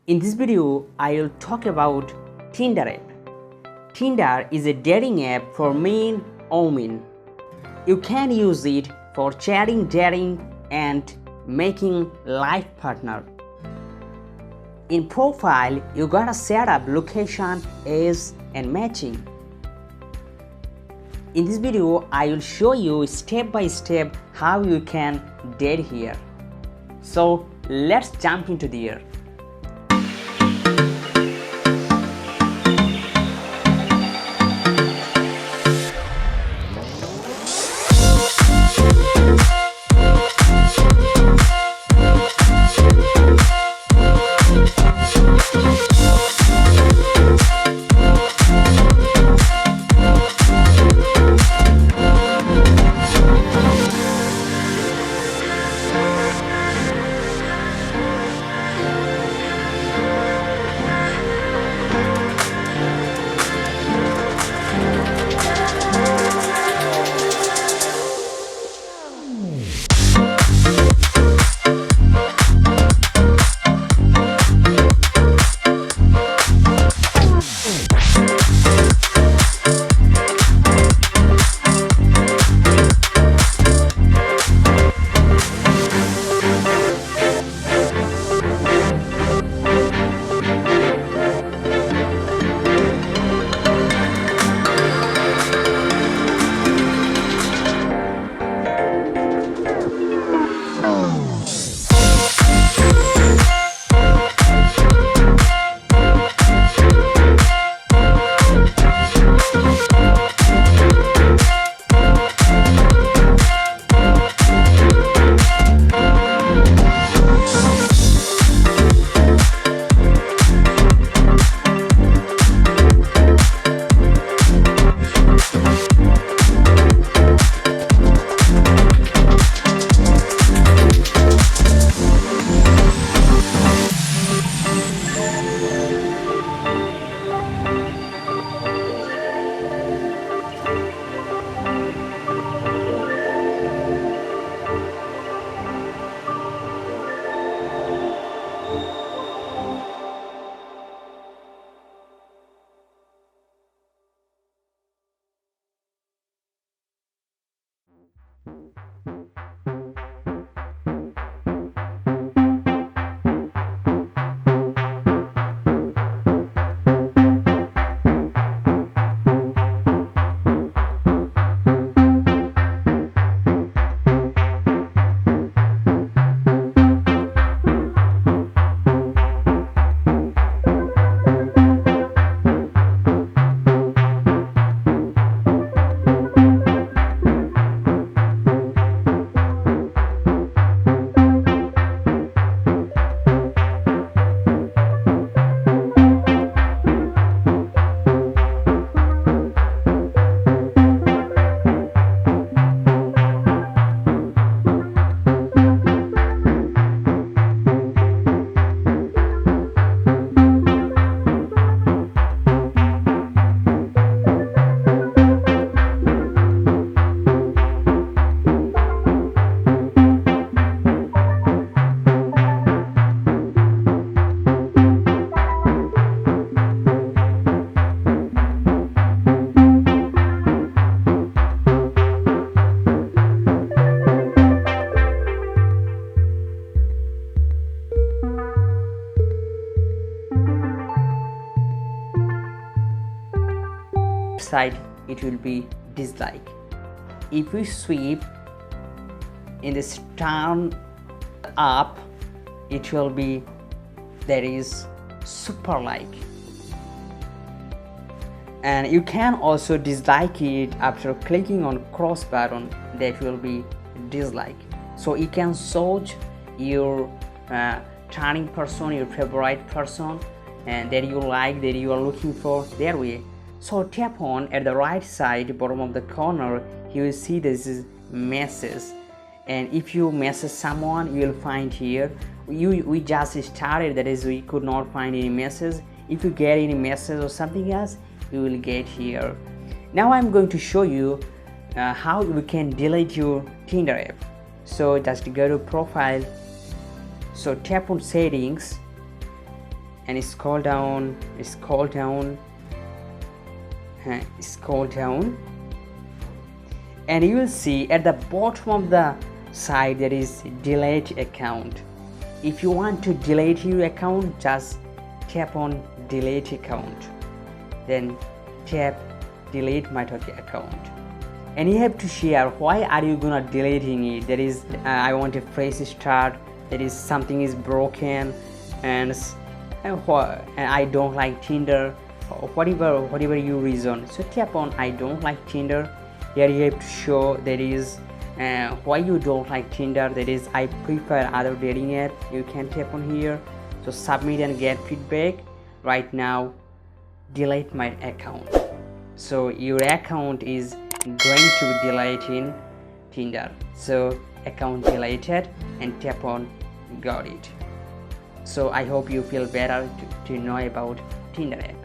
In this video, I will talk about Tinder app. Tinder is a dating app for men or women. You can use it for chatting, dating, and making life partner. In profile, you gotta set up location, age, and matching. In this video, I will show you step by step how you can date here. So let's jump into the air. Side it will be dislike. If we sweep in this turn up, it will be there is super like, and you can also dislike it after clicking on cross button, that will be dislike. So you can search your turning person, your favorite person, and that you like, that you are looking for, that way. So tap on at the right side bottom of the corner, you will see this is message, and if you message someone, you will find here. We just started, that is we could not find any message. If you get any message or something else, you will get here. Now I'm going to show you how we can delete your Tinder app. So just go to profile, so tap on settings, and scroll down, and you will see at the bottom of the side there is delete account. If you want to delete your account, just tap on delete account, then tap delete my Turkey account, and you have to share why are you gonna deleting it. There is I want a fresh start, there is something is broken, and I don't like Tinder, or whatever your reason. So tap on I don't like Tinder. Here you have to show there is why you don't like Tinder, that is I prefer other dating app. You can tap on here, so submit and get feedback. Right now delete my account, so your account is going to be deleted in Tinder. So account deleted, and tap on got it. So I hope you feel better to know about Tinder app.